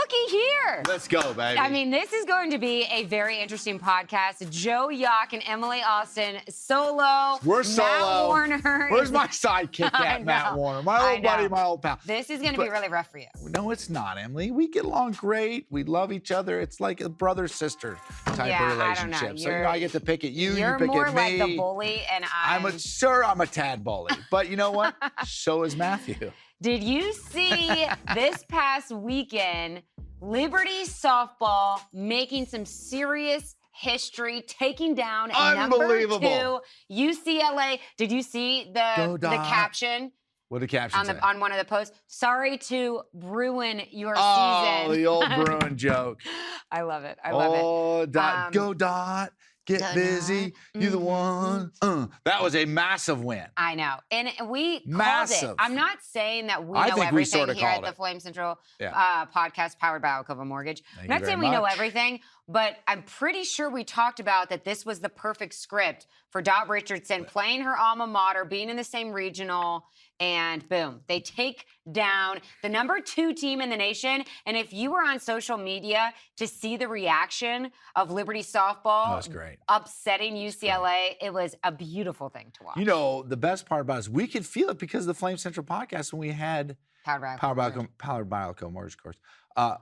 looky here. Let's go, baby. I mean, this is going to be a very interesting podcast. Joe Yock and Emily Austin solo. We're solo. Matt Warner. Where's my sidekick at, Matt Warner? My old buddy, my old pal. This is going to be really rough for you. No, it's not, Emily. We get along great. We love each other. It's like a brother-sister type of relationship. I don't know. So, I get to pick at you, You're you pick more at me. like the bully, and I'm a tad bully. But you know what? So is Matthew. Did you see this past weekend, Liberty softball making some serious history, taking down number 2 UCLA? Did you see the caption? What did the caption say? On one of the posts? Sorry to ruin your season. Oh, the old Bruin joke. I love it. I love it. Oh, Dot, go Dot. Get busy, you the one. That was a massive win. I know. And we massive. Called it. I'm not saying that we know everything here at the Flame Central podcast powered by Alcova Mortgage. I'm not saying we know everything, but I'm pretty sure we talked about that this was the perfect script for Dot Richardson playing her alma mater, being in the same regional, and boom, they take down the number 2 team in the nation. And if you were on social media to see the reaction of Liberty softball upsetting UCLA, it was a beautiful thing to watch. You know, the best part about it is we could feel it because of the Flame Central podcast when we had Powered by Alcova Mortgage, of course.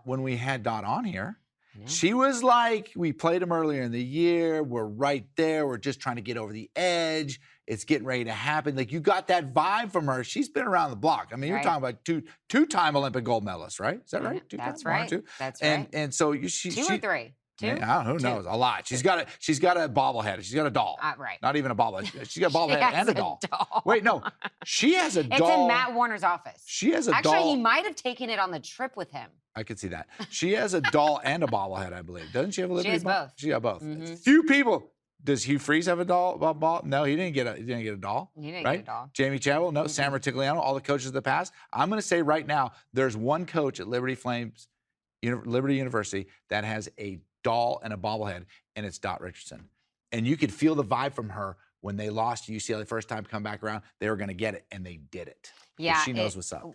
When we had Dot on here, she was like, we played him earlier in the year. We're right there. We're just trying to get over the edge. It's getting ready to happen. Like, you got that vibe from her. She's been around the block. I mean, you're talking about two-time Olympic gold medalist, right? Is that right? That's right. That's right. And so she 2 or 3. 2? Yeah, who knows? A lot. She's got a bobblehead. She's got a doll. Right. Not even a bobblehead. She's got a bobblehead and a doll. Wait, no. She has a doll. It's in Matt Warner's office. She has a doll. Actually, he might have taken it on the trip with him. I could see that. She has a doll and a bobblehead, I believe. Doesn't she have a Liberty? She has both. She got both. Few people. Does Hugh Freeze have a doll? No, he didn't get a doll. He didn't get a doll. Jamie Chadwell, no. Sam Retigliano, all the coaches of the past. I'm going to say right now, there's one coach at Liberty University that has a doll and a bobblehead, and it's Dot Richardson. And you could feel the vibe from her when they lost to UCLA the first time, come back around. They were going to get it, and they did it. Yeah, she knows what's up.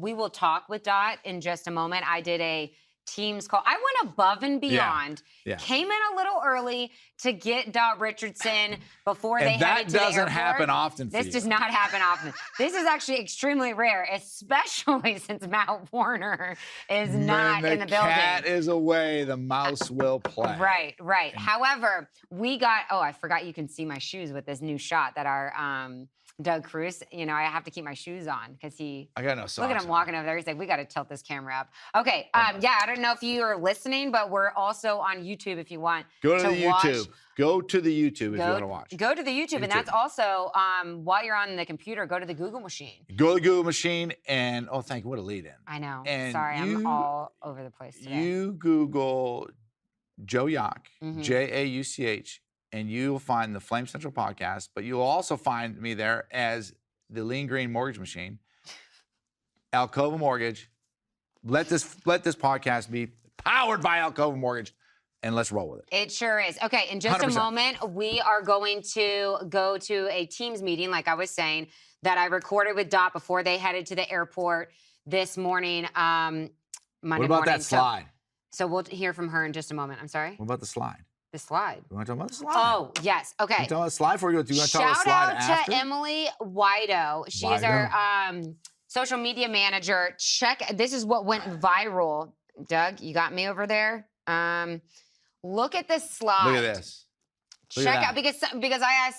We will talk with Dot in just a moment. I did a Teams call. I went above and beyond. Came in a little early to get Dot Richardson before they headed to the airport. That doesn't happen often for you. This does not happen often. This is actually extremely rare, especially since Matt Warner is not in the building. The cat is away, the mouse will play. Right. However, we got, I forgot you can see my shoes with this new shot that our Doug Cruz, I have to keep my shoes on because I got no socks. Look at him walking over there. He's like, we got to tilt this camera up. Okay. I don't know if you are listening, but we're also on YouTube if you want to watch. Go to the YouTube if you want to watch. Go to the YouTube. And that's also, while you're on the computer, go to the Google machine. Go to the Google machine and, thank you. What a lead in. I know. Sorry, I'm all over the place today. You Google Joe Yock, Jauch, and you'll find the Flame Central podcast, but you'll also find me there as the Lean Green Mortgage Machine, Alcova Mortgage. Let this podcast be powered by Alcova Mortgage, and let's roll with it. It sure is. Okay, in just 100%. A moment, we are going to go to a Teams meeting, like I was saying, that I recorded with Dot before they headed to the airport this morning, Monday morning. What about that slide? So we'll hear from her in just a moment. I'm sorry? What about the slide? The slide. You want to talk about the slide? Oh, yes. Okay. You talk about the slide before you go. Do you want to talk about the slide after? Shout out to Emily Wido. She is our social media manager. This is what went viral. Doug, you got me over there. Look at this slide. Look at this. Check out because I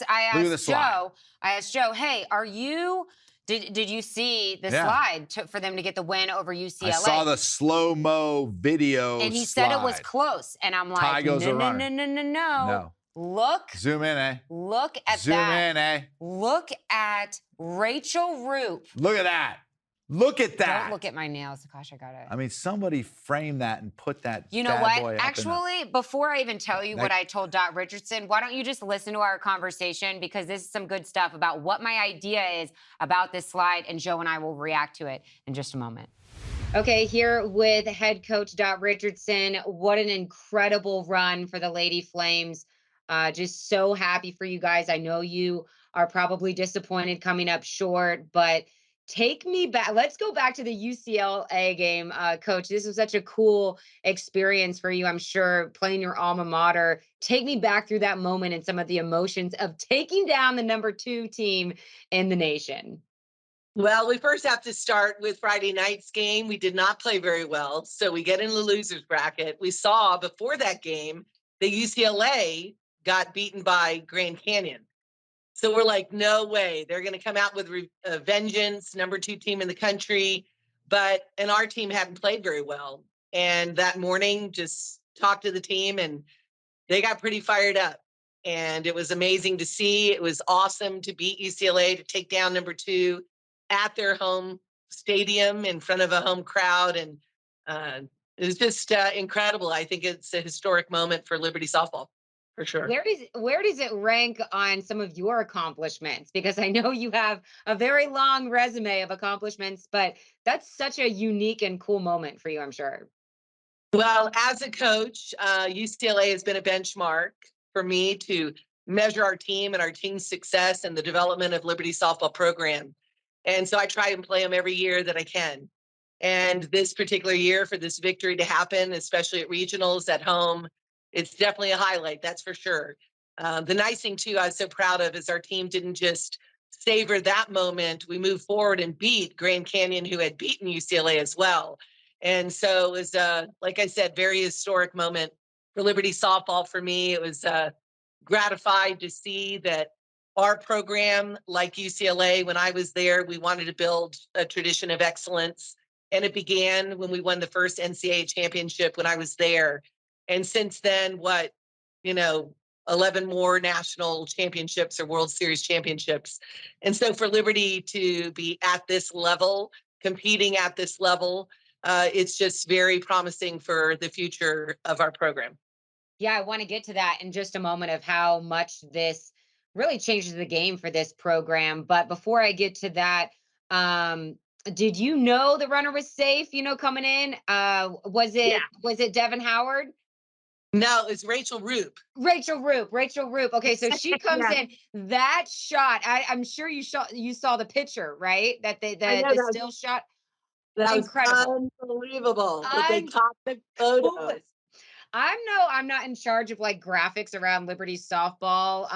asked Joe, hey, are you? Did you see the slide for them to get the win over UCLA? I saw the slow-mo video and he said it was close. And I'm like, no. Look. Zoom in, eh? Look at that. Zoom in, eh? Look at Rachel Roop. Look at that. Look at that. Don't look at my nails. Gosh, I got it. I mean, somebody frame that and put that. You know what? Actually, before I even tell you what I told Dot Richardson, why don't you just listen to our conversation? Because this is some good stuff about what my idea is about this slide, and Joe and I will react to it in just a moment. Okay, here with head coach Dot Richardson. What an incredible run for the Lady Flames. Just so happy for you guys. I know you are probably disappointed coming up short, but Take me back. Let's go back to the UCLA game, Coach. This was such a cool experience for you, I'm sure, playing your alma mater. Take me back through that moment and some of the emotions of taking down the #2 team in the nation. Well, we first have to start with Friday night's game. We did not play very well, so we get in the losers bracket. We saw before that game that UCLA got beaten by Grand Canyon. So we're like, no way. They're going to come out with vengeance, #2 team in the country. And our team hadn't played very well. And that morning, just talked to the team, and they got pretty fired up. And it was amazing to see. It was awesome to beat UCLA, to take down #2 at their home stadium in front of a home crowd. And it was just incredible. I think it's a historic moment for Liberty softball. For sure. Where does it rank on some of your accomplishments? Because I know you have a very long resume of accomplishments, but that's such a unique and cool moment for you, I'm sure. Well, as a coach, UCLA has been a benchmark for me to measure our team and our team's success and the development of Liberty softball program. And so I try and play them every year that I can. And this particular year, for this victory to happen, especially at regionals at home, it's definitely a highlight, that's for sure. The nice thing, too, I was so proud of is our team didn't just savor that moment. We moved forward and beat Grand Canyon, who had beaten UCLA as well. And so it was, like I said, very historic moment for Liberty softball for me. It was gratified to see that our program, like UCLA, when I was there, we wanted to build a tradition of excellence. And it began when we won the first NCAA championship when I was there. And since then, 11 more national championships or World Series championships. And so for Liberty to be at this level, competing at this level, it's just very promising for the future of our program. Yeah, I want to get to that in just a moment of how much this really changes the game for this program. But before I get to that, did you know the runner was safe, coming in? Was it Devin Howard? No, it's Rachel Roop. Rachel Roop. Okay, so she comes in. That shot, I'm sure you saw the picture, right? The still shot. That was incredible. Unbelievable that they caught the photos. I'm not in charge of like graphics around Liberty softball,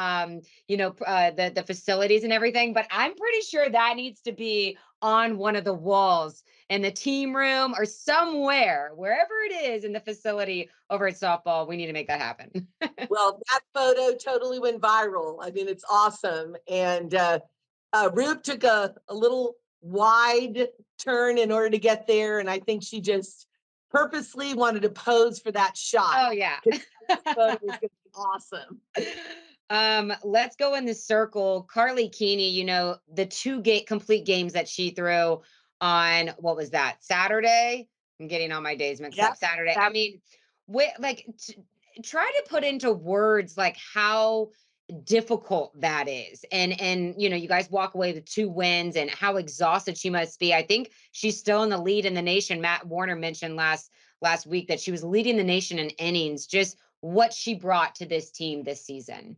the facilities and everything, but I'm pretty sure that needs to be on one of the walls in the team room or somewhere, wherever it is in the facility over at softball. We need to make that happen. Well, that photo totally went viral. I mean, it's awesome. And Roop took a little wide turn in order to get there. And I think she just purposely wanted to pose for that shot. Oh, yeah. That photo was going to be awesome. Let's go in the circle. Carly Keeney, the two complete games that she threw on, what was that, Saturday? I'm getting all my days mixed up. Saturday. I mean, try to put into words like how difficult that is, and you guys walk away with 2 wins and how exhausted she must be. I think she's still in the lead in the nation. Matt Warner mentioned last week that she was leading the nation in innings. Just what she brought to this team this season.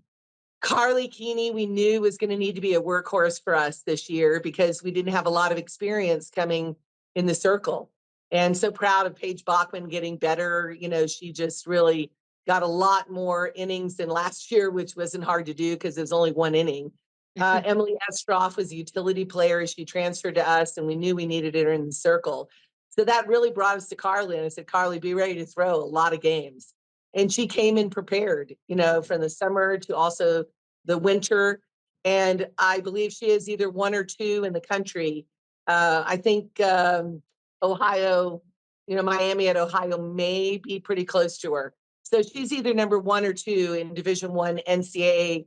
Carly Keeney, we knew was going to need to be a workhorse for us this year because we didn't have a lot of experience coming in the circle. And so proud of Paige Bachman getting better. She just really got a lot more innings than last year, which wasn't hard to do because it was only 1 inning. Emily Estroff was a utility player. She transferred to us, and we knew we needed her in the circle. So that really brought us to Carly. And I said, Carly, be ready to throw a lot of games. And she came in prepared, from the summer to also the winter. And I believe she is either 1 or 2 in the country. I think Ohio, Miami at Ohio may be pretty close to her. So she's either number 1 or 2 in Division I NCAA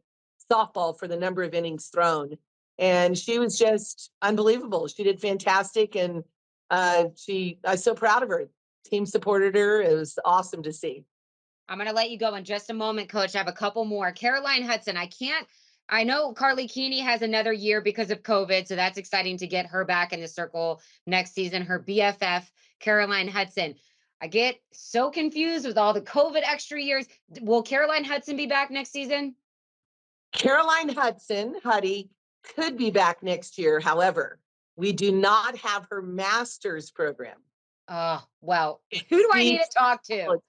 softball for the number of innings thrown. And she was just unbelievable. She did fantastic. And I was so proud of her. Team supported her. It was awesome to see. I'm going to let you go in just a moment, Coach. I have a couple more. Caroline Hudson. I know Carly Keeney has another year because of COVID, so that's exciting to get her back in the circle next season. Her BFF, Caroline Hudson. I get so confused with all the COVID extra years. Will Caroline Hudson be back next season? Caroline Hudson, Huddy, could be back next year. However, We do not have her master's program. Well, who do I need to talk to?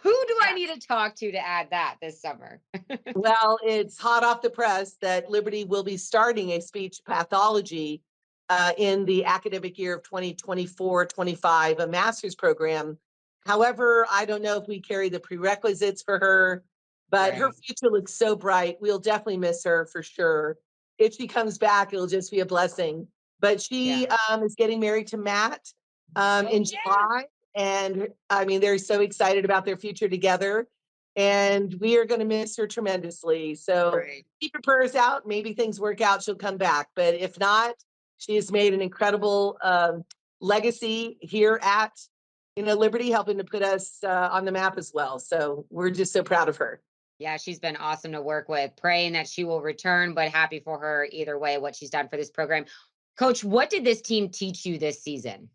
Who do I need to talk to add that this summer? Well, it's hot off the press that Liberty will be starting a speech pathology in the academic year of 2024-25, a master's program. However, I don't know if we carry the prerequisites for her, but her future looks so bright. We'll definitely miss her for sure. If she comes back, it'll just be a blessing. But she is getting married to Matt in July. And I mean, they're so excited about their future together. And we are going to miss her tremendously. So keep your prayers out. Maybe things work out. She'll come back. But if not, she has made an incredible legacy here at Liberty, helping to put us on the map as well. So we're just so proud of her. Yeah, she's been awesome to work with. Praying that she will return, but happy for her either way, what she's done for this program. Coach, what did this team teach you this season?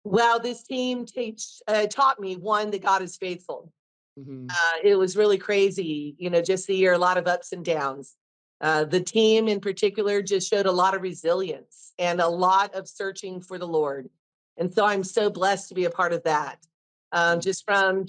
Well, this team taught me, one, that God is faithful. It was really crazy, just the year, a lot of ups and downs. The team in particular just showed a lot of resilience and a lot of searching for the Lord. And so I'm so blessed to be a part of that. Just from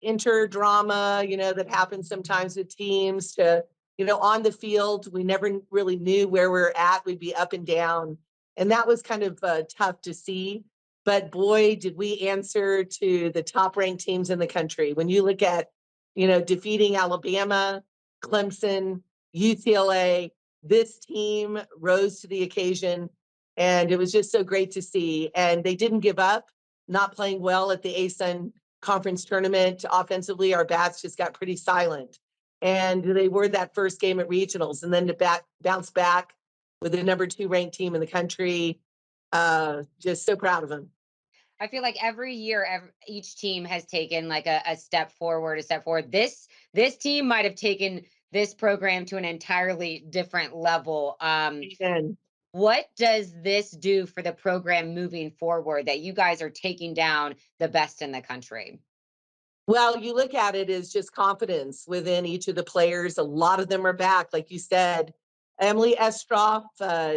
inter-drama, that happens sometimes with teams to, on the field, we never really knew where we were at. We'd be up and down. And that was kind of tough to see. But boy, did we answer to the top ranked teams in the country. When you look at, defeating Alabama, Clemson, UCLA, this team rose to the occasion. And it was just so great to see. And they didn't give up, not playing well at the ASUN conference tournament. Offensively, our bats just got pretty silent. And they were that first game at regionals. And then to bounce back with the number 2 ranked team in the country. Just so proud of them. I feel like every year, each team has taken like a step forward, This team might have taken this program to an entirely different level. What does this do for the program moving forward that you guys are taking down the best in the country? Well, you look at it as just confidence within each of the players. A lot of them are back, like you said. Emily Estroff,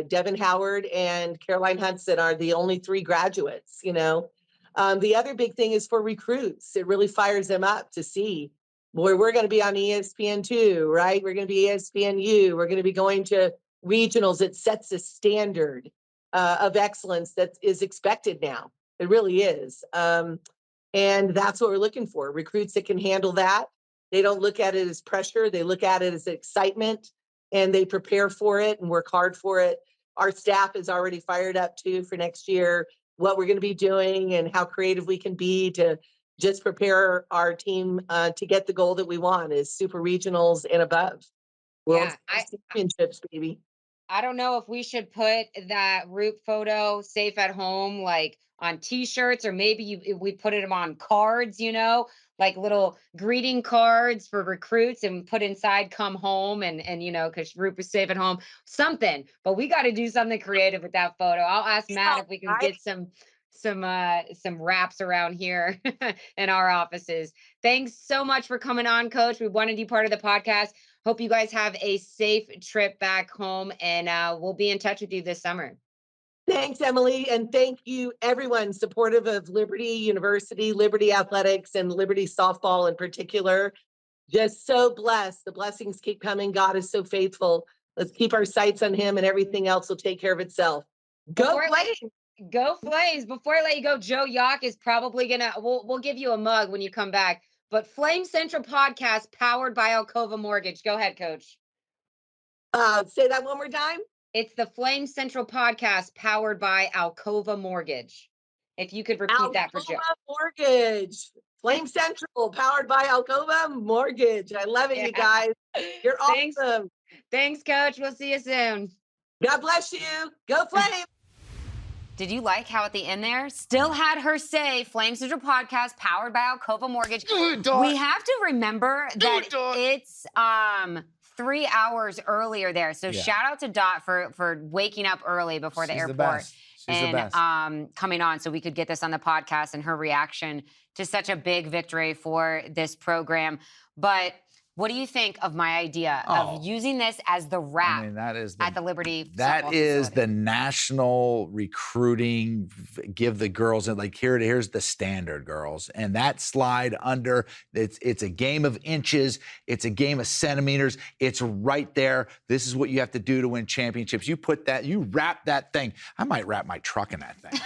Devin Howard, and Caroline Hudson are the only 3 graduates, The other big thing is for recruits. It really fires them up to see, boy, we're going to be on ESPN2, right? We're going to be ESPNU. We're going to be going to regionals. It sets a standard of excellence that is expected now. It really is. And that's what we're looking for, recruits that can handle that. They don't look at it as pressure. They look at it as excitement, and they prepare for it and work hard for it. Our staff is already fired up too for next year, what we're going to be doing and how creative we can be to just prepare our team to get the goal that we want, is super regionals and above. World championships, baby. I don't know if we should put that Roop photo, safe at home, like on T-shirts, or maybe we put them on cards, like little greeting cards for recruits, and put inside "come home" and because Roop is safe at home, something. But we got to do something creative with that photo. I'll ask Matt if we can get some wraps around here in our offices. Thanks so much for coming on, Coach. We wanted you part of the podcast. Hope you guys have a safe trip back home, and we'll be in touch with you this summer. Thanks, Emily. And thank you, everyone supportive of Liberty University, Liberty Athletics, and Liberty Softball in particular. Just so blessed. The blessings keep coming. God is so faithful. Let's keep our sights on him, and everything else will take care of itself. Go Flames! Go Flames. Before I let you go, Joe Yock is probably we'll give you a mug when you come back. But Flame Central podcast powered by Alcova Mortgage. Go ahead, Coach. Say that one more time. It's the Flame Central podcast powered by Alcova Mortgage. If you could repeat that for Joe. Alcova Mortgage. Flame Central powered by Alcova Mortgage. I love it, you guys. You're awesome. Thanks, Coach. We'll see you soon. God bless you. Go Flames. Did you like how at the end there still had her say Flame Central podcast powered by Alcova Mortgage? We have to remember that it's 3 hours earlier there. So shout out to Dot for waking up early before the airport and coming on so we could get this on the podcast, and her reaction to such a big victory for this program. But What do you think of my idea of using this as the wrap at the Liberty That is the national recruiting, give the girls, and like, here's the standard, girls. And that slide under, it's a game of inches. It's a game of centimeters. It's right there. This is what you have to do to win championships. You put that, you wrap that thing. I might wrap my truck in that thing.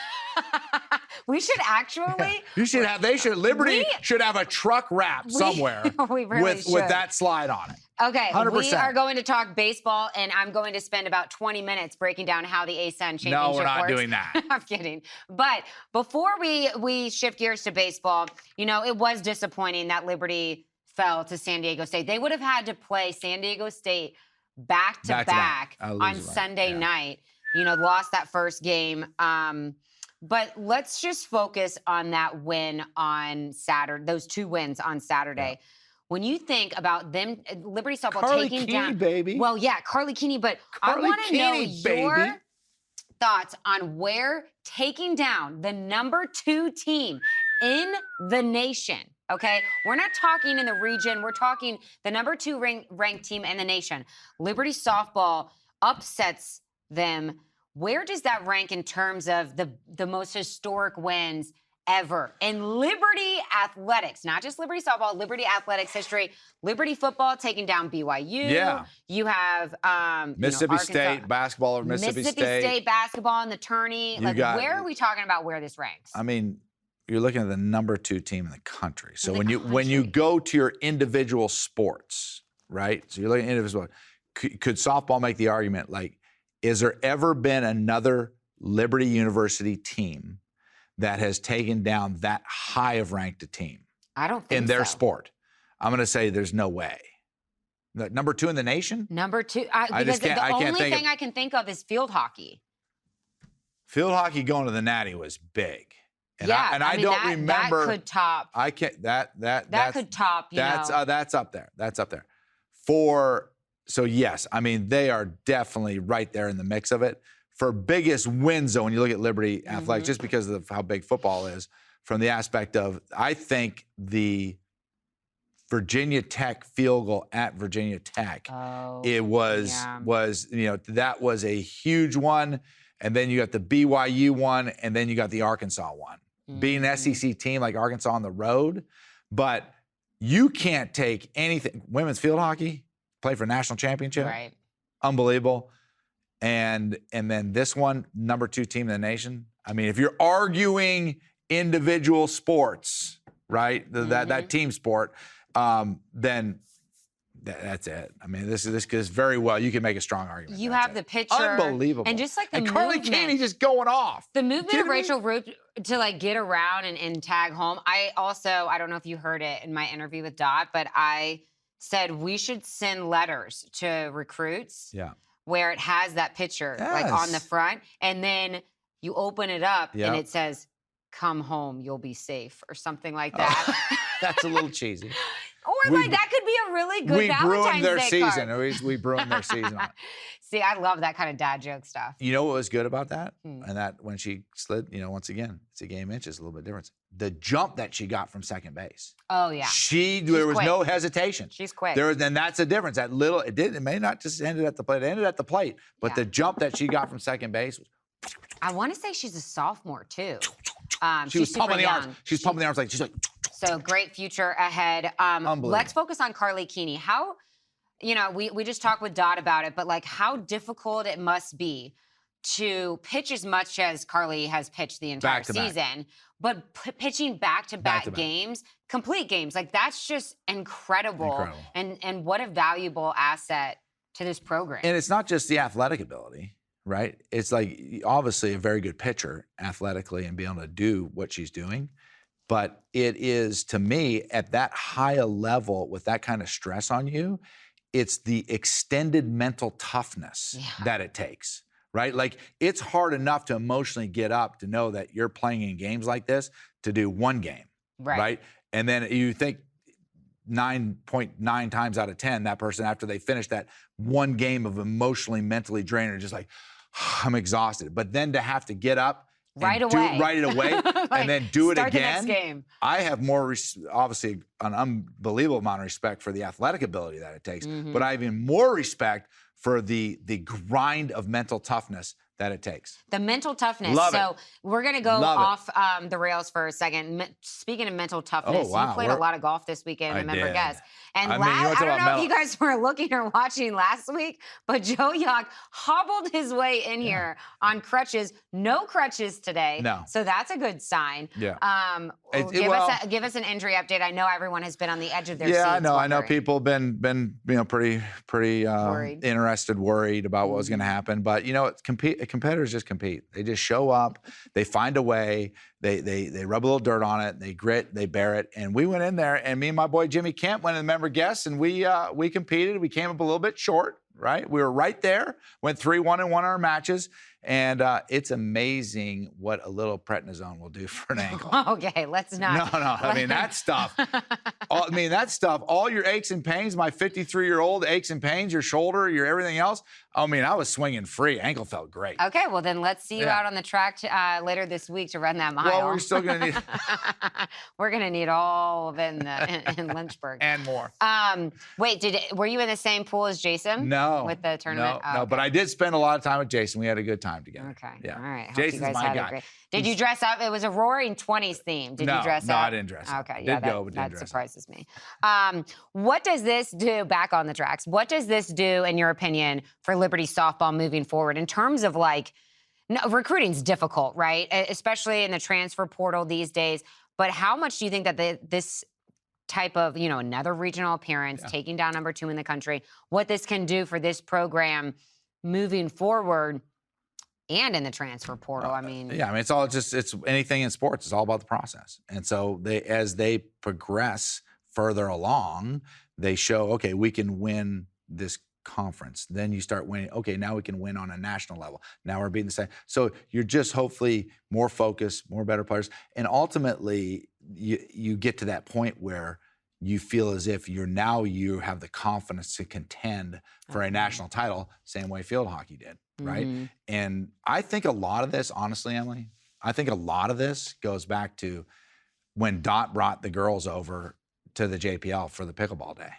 We should actually. You should have. Liberty should have a truck wrap somewhere with that slide on it. Okay, 100%. We are going to talk baseball, and I'm going to spend about 20 minutes breaking down how the ASUN championship works. No, we're not doing that. I'm kidding. But before we shift gears to baseball, it was disappointing that Liberty fell to San Diego State. They would have had to play San Diego State back to back on Sunday night. Lost that first game. But let's just focus on that win on Saturday, those 2 wins on Saturday. Yeah. When you think about them, Liberty softball taking down, baby. Well, yeah, Carly Keeney. But I want to know your thoughts on where taking down the number 2 team in the nation. Okay, we're not talking in the region. We're talking the number 2 ranked team in the nation. Liberty softball upsets them. Where does that rank in terms of the most historic wins ever in Liberty athletics? Not just Liberty softball, Liberty athletics history. Liberty football taking down BYU. Yeah. You have Mississippi State basketball over Mississippi State basketball in the tourney. Where are we talking about where this ranks? I mean, you're looking at the number 2 team in the country. So when you go to your individual sports, right? So you're looking at individual. Could softball make the argument like, is there ever been another Liberty University team that has taken down that high of ranked a team? I don't think in their sport. I'm going to say there's no way. Number 2 in the nation? Number 2. Because the only thing I can think of is field hockey. Field hockey going to the Natty was big. And yeah, I don't remember. That could top. I can't. That could top. That's up there. That's up there. So yes, I mean they are definitely right there in the mix of it. For biggest wins, though, when you look at Liberty Athletics, just because of how big football is, from the aspect of, I think the Virginia Tech field goal at Virginia Tech, that was a huge one. And then you got the BYU one, and then you got the Arkansas one. Being an SEC team like Arkansas on the road, but you can't take anything. Women's field hockey, play for a national championship, right? Unbelievable. And then this one, number 2 team in the nation. I mean, if you're arguing individual sports, right, that team sport, then that's it. I mean, this is very well. You can make a strong argument. You have the picture, unbelievable, and just like the movement, Carly Keeney just going off. The movement of Rachel Root to like get around and tag home. I don't know if you heard it in my interview with Dot, but I said we should send letters to recruits. Yeah. Where it has that picture like on the front, and then you open it up and it says, "Come home, you'll be safe," or something like that. Oh, that's a little cheesy. Or that could be a really good Valentine's Day card. We ruined their season. We ruined their season on it. See, I love that kind of dad joke stuff. You know what was good about that? And that when she slid, once again, it's a game inches, a little bit different. The jump that she got from second base. Oh yeah. There was no hesitation. She's quick. And that's the difference. It may not just ended at the plate. It ended at the plate, but the jump that she got from second base was. I want to say she's a sophomore too. She was pumping the arms. She's pumping the arms she's like. So great future ahead. Let's focus on Carly Keeney. How, we just talked with Dot about it, but like how difficult it must be to pitch as much as Carly has pitched the entire season, but pitching back-to-back games, complete games, like that's just incredible. And what a valuable asset to this program. And it's not just the athletic ability, right? It's like obviously a very good pitcher athletically and being able to do what she's doing. But it is, to me, at that high a level with that kind of stress on you, it's the extended mental toughness that it takes, right? Like it's hard enough to emotionally get up to know that you're playing in games like this to do one game, right? And then you think 9.9 times out of 10, that person, after they finish that one game of emotionally, mentally draining, just like, I'm exhausted. But then to have to get up right away. Write it away like, and then do it again. Start the next game. I have more, obviously, an unbelievable amount of respect for the athletic ability that it takes, but I have even more respect for the grind of mental toughness that it takes. The mental toughness. Love so it. we're going to go off the rails for a second. Speaking of mental toughness, you played a lot of golf this weekend, remember, guys. And I don't know if you guys were looking or watching last week, but Joe Yock hobbled his way in here on crutches. No crutches today. No. So that's a good sign. Yeah. Give us an injury update. I know everyone has been on the edge of their seats. Yeah, I know people have been pretty interested, worried about what was going to happen. But competitors just compete. They just show up, they find a way, they rub a little dirt on it, they grit, they bear it. And we went in there, and me and my boy Jimmy Kemp went in the member guests, and we competed. We came up a little bit short, right? We were right there, went 3-1 and won our matches. And it's amazing what a little prednisone will do for an ankle. Okay, let's not. No. I mean, that stuff. All your aches and pains, my 53-year-old aches and pains, your shoulder, your everything else. I mean, I was swinging free. Ankle felt great. Okay, well, then let's see you out on the track later this week to run that mile. Well, we're still going to need... We're going to need all of it in Lynchburg. And more. Wait, were you in the same pool as Jason? No. With the tournament? No, but I did spend a lot of time with Jason. We had a good time together. Okay. Yeah. All right. Jason's my guy. Did you dress up? It was a Roaring 20s theme. Did you dress up? No, I didn't dress up. Okay. Yeah, that surprises me. What does this do, back on the tracks, what does this do, in your opinion, for Liberty softball moving forward in terms of recruiting's difficult, right? Especially in the transfer portal these days. But how much do you think that this type of, another regional appearance, taking down number 2 in the country, what this can do for this program moving forward and in the transfer portal? It's anything in sports. It's all about the process. And so as they progress further along, they show, okay, we can win this conference. Then you start winning. Okay, now we can win on a national level. Now we're beating the same. So you're just hopefully more focused, more better players. And ultimately, you get to that point where you feel as if you have the confidence to contend for a national title, same way field hockey did, right? And I think a lot of this, honestly, Emily, goes back to when Dot brought the girls over to the JPL for the pickleball day.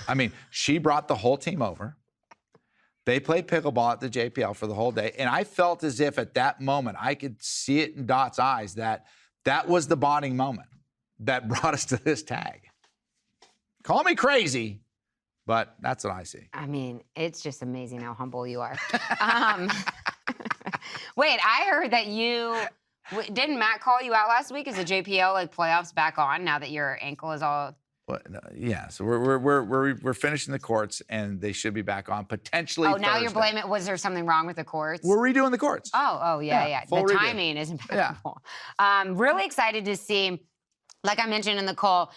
I mean, she brought the whole team over. They played pickleball at the JPL for the whole day. And I felt as if at that moment, I could see it in Dot's eyes that was the bonding moment that brought us to this tag. Call me crazy, but that's what I see. I mean, it's just amazing how humble you are. Wait, I heard that didn't Matt call you out last week? Is the JPL playoffs back on now that your ankle is all? Well, no, yeah, so we're finishing the courts, and they should be back on potentially. Oh, now Thursday. you're blaming. Was there something wrong with the courts? We're redoing the courts. Oh, yeah. The redo. timing is impeccable. Really excited to see. Like I mentioned in the call,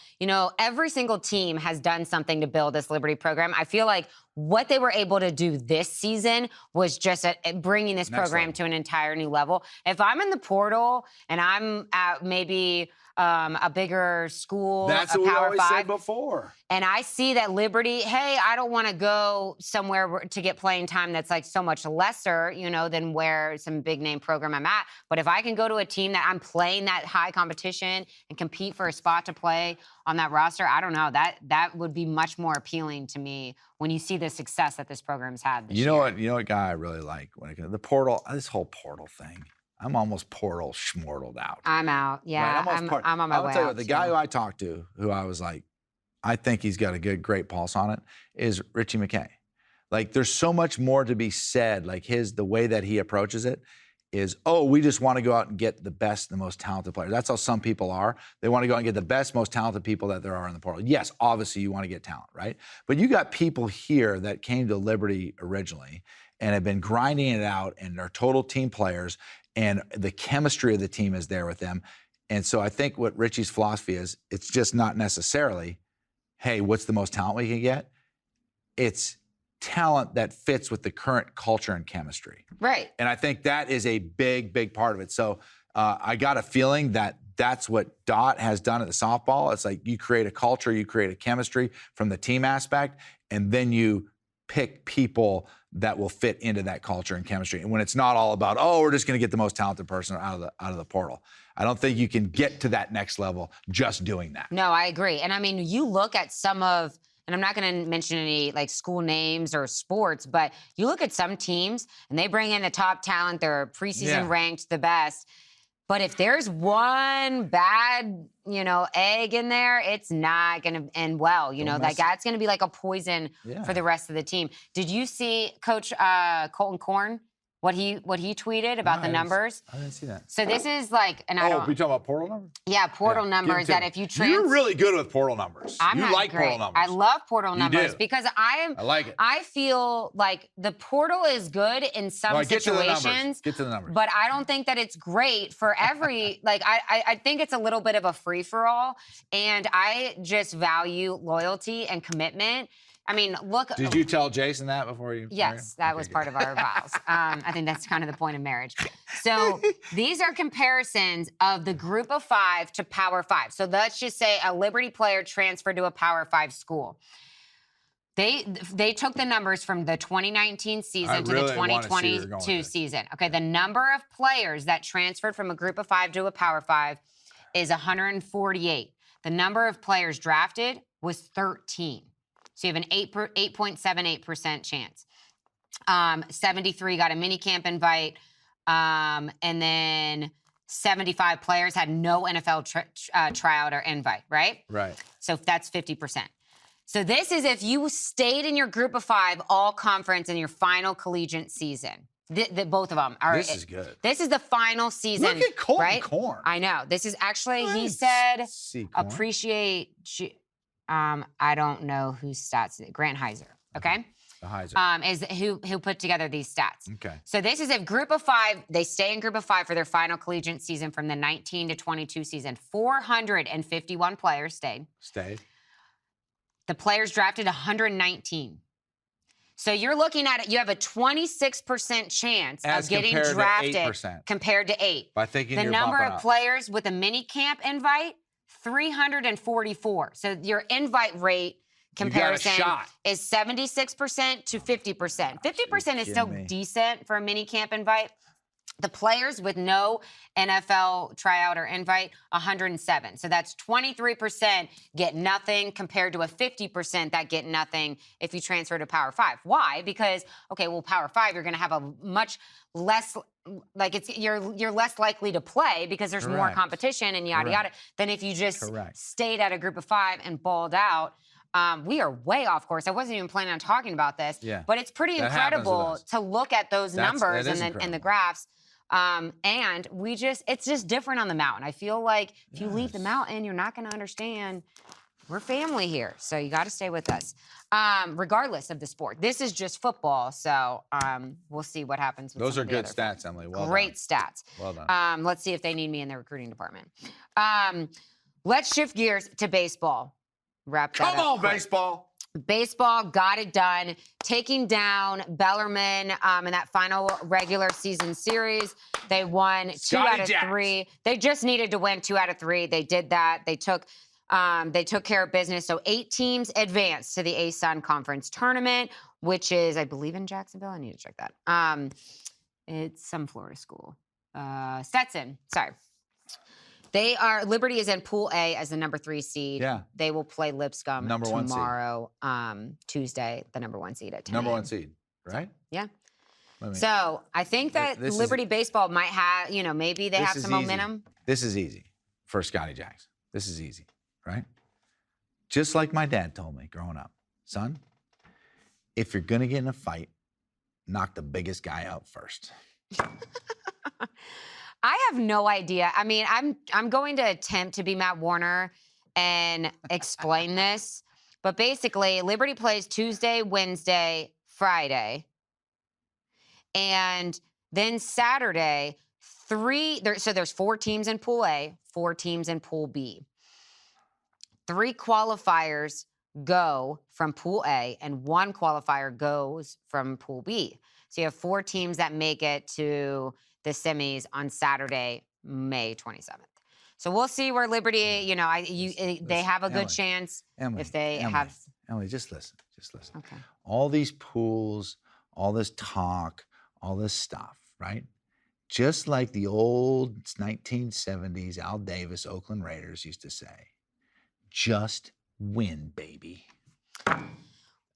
every single team has done something to build this Liberty program. I feel like what they were able to do this season was just bringing this program to an entire new level. If I'm in the portal and I'm at maybe a bigger school, that's a what Power we always 5, said before. And I see that Liberty, hey, I don't want to go somewhere to get playing time that's so much lesser, than where some big name program I'm at. But if I can go to a team that I'm playing that high competition and compete for a spot to play on that roster, I don't know, that would be much more appealing to me when you see the success that this program's had this year. You know what guy I really like when it comes to the portal, this whole portal thing. I'm almost portal schmortled out. I'm out. Yeah, right? I'm on my way out. I'll tell you what, the guy who I talked to, who I was like, I think he's got a great pulse on it, is Richie McKay. There's so much more to be said. The way that he approaches it is, we just want to go out and get the best, the most talented players. That's how some people are. They want to go out and get the best, most talented people that there are in the portal. Yes, obviously you want to get talent, right? But you got people here that came to Liberty originally and have been grinding it out and are total team players, and the chemistry of the team is there with them. And so I think what Richie's philosophy is, it's just not necessarily, hey, what's the most talent we can get? It's talent that fits with the current culture and chemistry. Right. And I think that is a big, big part of it. So I got a feeling that that's what Dot has done at the softball. It's you create a culture, you create a chemistry from the team aspect, and then you pick people that will fit into that culture and chemistry. And when it's not all about, oh, we're just going to get the most talented person out of the portal. I don't think you can get to that next level just doing that. No, I agree. And I mean, you look at some of, and I'm not going to mention any like school names or sports, but you look at some teams and they bring in the top talent, they're preseason ranked the best. But if there's one bad, egg in there, it's not going to end well. Like that's going to be like a poison for the rest of the team. Did you see Coach Colton Korn? What he tweeted about the numbers? I didn't see that. So this is like, and I don't. We talking about portal numbers? Yeah, portal numbers. That if you you're really good with portal numbers. You like portal numbers. I love portal numbers because I like it. I feel like the portal is good in some situations. Get to the numbers. But I don't think that it's great for every. Like I think it's a little bit of a free for all, and I just value loyalty and commitment. I mean, look. Did you tell Jason that before you? Yes, that was part of our vows. I think that's kind of the point of marriage. So these are comparisons of the group of 5 to Power 5. So let's just say a Liberty player transferred to a Power 5 school. They took the numbers from the 2019 season to the 2022 season. Okay, the number of players that transferred from a group of 5 to a Power 5 is 148. The number of players drafted was 13. So you have an 8.78% chance. 73 got a minicamp invite, and then 75 players had no NFL tryout or invite, right? Right. So that's 50%. So this is if you stayed in your group of 5 all conference in your final collegiate season. Both of them are. This is good. This is the final season. Look at Colton right? Korn. I know. This is actually, he said, appreciate... I don't know whose stats. Grant Heiser, okay? The Heiser. Is who put together these stats. Okay. So this is if group of 5, they stay in group of 5 for their final collegiate season from the 19 to 22 season. 451 players stayed. The players drafted 119. So you're looking at it, you have a 26% chance of getting drafted compared to 8. By thinking the number of players with a mini camp invite, 344. So your invite rate comparison is 76% to 50%. 50% is still decent for a mini camp invite. The players with no NFL tryout or invite, 107. So that's 23% get nothing compared to a 50% that get nothing if you transfer to Power 5. Why? Because, Power 5, you're going to have a much less, you're less likely to play because there's more competition and yada, yada, than if you just stayed at a group of 5 and balled out. We are way off course. I wasn't even planning on talking about this, but it's pretty incredible to look at those numbers and the graphs. And it's just different on the mountain. I feel like if you leave the mountain, you're not going to understand. We're family here, so you got to stay with us, regardless of the sport. This is just football, so we'll see what happens. With those are good stats, Emily. Great stats. Well done. Let's see if they need me in the recruiting department. Let's shift gears to baseball. Wrap that up. Come on, baseball. Baseball got it done, taking down Bellarmine in that final regular season series. They won 2 out of 3. They just needed to win 2 out of 3. They did that. They took care of business. So 8 teams advanced to the ASUN Conference Tournament, which is, I believe, in Jacksonville. I need to check that. It's some Florida school. Stetson. Sorry. Liberty is in Pool A as the number 3 seed. Yeah. They will play Lipscomb tomorrow, Tuesday, the number 1 seed at 10 Number 1 seed, right? Yeah. So I think that Liberty baseball might have, maybe they have some momentum. This is easy for Scotty Jacks. This is easy, right? Just like my dad told me growing up, son, if you're going to get in a fight, knock the biggest guy out first. I have no idea. I mean, I'm going to attempt to be Matt Warner and explain this. But basically, Liberty plays Tuesday, Wednesday, Friday. And then Saturday, there's 4 teams in Pool A, 4 teams in Pool B. 3 qualifiers go from Pool A, and 1 qualifier goes from Pool B. So you have 4 teams that make it to the semis on Saturday, May 27th. So we'll see where Liberty, they have a good chance if they have. Emily, just listen. Just listen. Okay. All these pools, all this talk, all this stuff, right? Just like the old 1970s Al Davis Oakland Raiders used to say, just win, baby.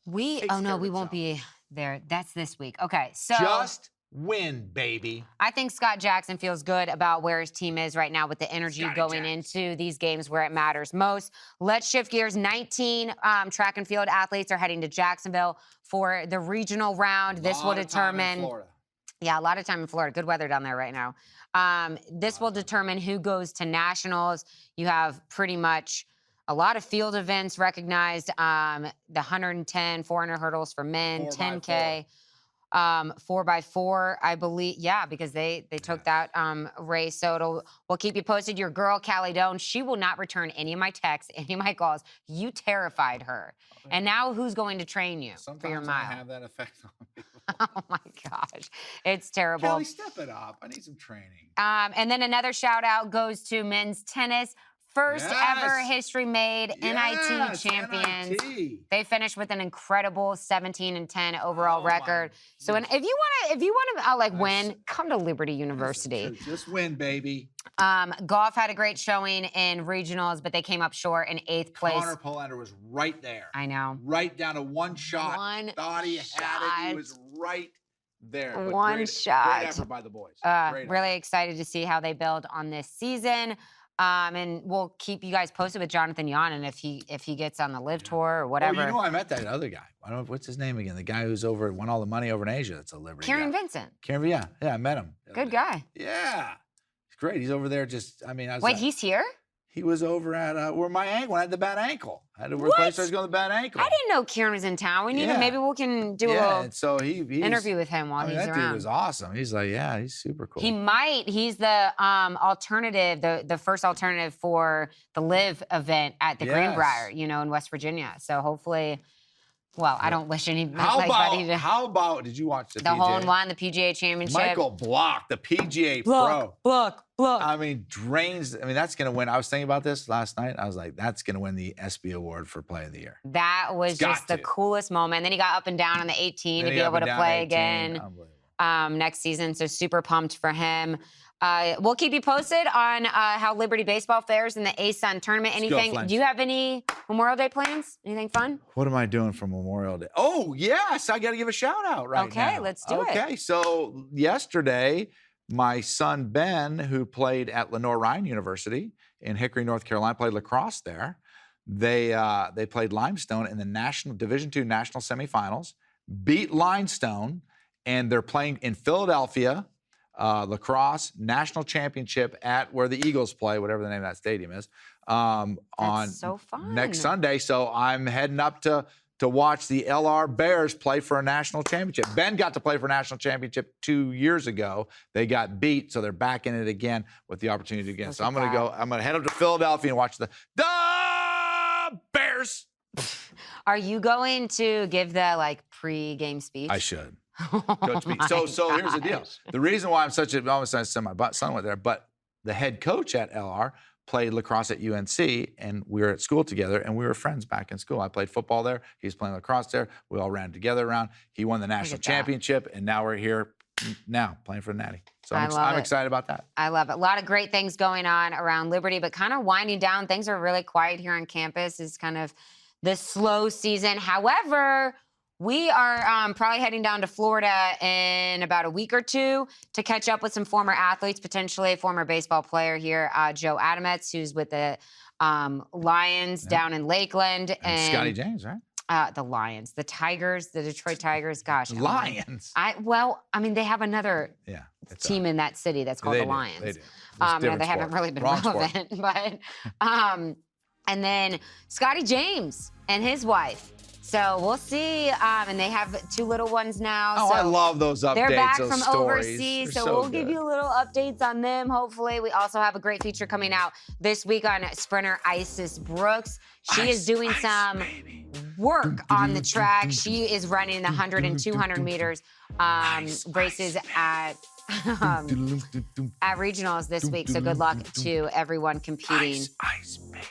We won't be there. That's this week. Okay, so just win, baby. I think Scott Jackson feels good about where his team is right now with the energy going into these games where it matters most. Let's shift gears. 19 track and field athletes are heading to Jacksonville for the regional round. This will determine. Yeah, a lot of time in Florida. Good weather down there right now. This will determine who goes to nationals. You have pretty much a lot of field events recognized. The 110, 400 hurdles for men, 10K, 4x4, I believe. Yeah, because they took that race. So we'll keep you posted. Your girl, Callie Doan, she will not return any of my texts, any of my calls. You terrified her. And now who's going to train you for your mile? Sometimes I have that effect on people. Oh my gosh, it's terrible. Callie, step it up. I need some training. And then another shout out goes to men's tennis. First ever history made, NIT champions. NIT. They finished with an incredible 17-10 overall record. So, if you want to win, come to Liberty University. Just win, baby. Golf had a great showing in regionals, but they came up short in 8th place. Connor Polander was right there. I know. Right down to one shot. Thought he had it. He was right there. One shot. Great effort by the boys. Really excited to see how they build on this season. And we'll keep you guys posted with Jonathan Yonan if he gets on the Live Tour or whatever. Oh, I met that other guy. I don't know what's his name again. The guy who's won all the money over in Asia. That's a Liberty Kieran guy. Vincent. Kieran, yeah, I met him. Good guy. Yeah, he's great. He's over there. Wait, he's here? He was over at where my ankle. I had the bad ankle. I had to replace. I was going to the bad ankle. I didn't know Kieran was in town. Maybe we can do a little interview with him while he's around. That dude was awesome. He's he's super cool. He's the alternative, the first alternative for the Live event at the Greenbrier, in West Virginia. So hopefully, I don't wish anybody to. How about, did you watch the PGA? hole-in-one, the PGA Championship? Michael Block, the PGA Pro. Block. Drains. That's going to win. I was thinking about this last night. I was like, that's going to win the ESPY Award for Play of the Year. That was just the coolest moment. And then he got up and down on the 18 to be able to play again next season. So super pumped for him. We'll keep you posted on how Liberty baseball fares in the ASUN tournament. Anything? Do you have any Memorial Day plans? Anything fun? What am I doing for Memorial Day? Oh, yes. I got to give a shout out now. Okay, let's do it. Okay, so yesterday, my son Ben, who played at Lenore Ryan University in Hickory, North Carolina, played lacrosse there. They played Limestone in the Division II national semifinals, beat Limestone, and they're playing in Philadelphia. Lacrosse national championship at where the Eagles play, whatever the name of that stadium is, on so fun. Next Sunday. So I'm heading up to watch the LR Bears play for a national championship. Ben got to play for a national championship 2 years ago. They got beat, so they're back in it again with the opportunity again. So I'm going to head up to Philadelphia and watch the Bears. Are you going to give the pre-game speech? I should. Coach B. So here's the deal. The reason why I almost sent my son went there, but the head coach at LR played lacrosse at UNC, and we were at school together, and we were friends back in school. I played football there. He was playing lacrosse there. We all ran together around. He won the national championship, and now we're here playing for the Natty. So I'm excited about that. I love it. A lot of great things going on around Liberty, but kind of winding down. Things are really quiet here on campus. It's kind of the slow season. However, we are probably heading down to Florida in about a week or two to catch up with some former athletes, potentially a former baseball player here, Joe Adametz, who's with the Lions down in Lakeland. And Scotty James, right? The Lions, the Tigers, the Detroit Tigers. Gosh. Lions? They have another team in that city that's called the Lions. They do. They haven't really been relevant. But, and then Scotty James and his wife. So we'll see, and they have 2 little ones now. Oh, so I love those updates, they're back those from stories. Overseas, so we'll give you little updates on them, hopefully. We also have a great feature coming out this week on sprinter Isis Brooks. She is doing some work on the track. She is running the 100 and 200 meters races at regionals this week, so good luck to everyone competing. Ice, baby.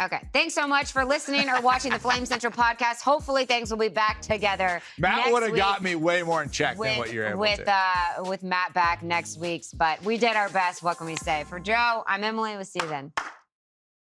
Okay. Thanks so much for listening or watching the Flame Central podcast. Hopefully things will be back together. Matt would have got me way more in check than what you're able to. With Matt back next week. But we did our best. What can we say? For Joe, I'm Emily. We'll see you then.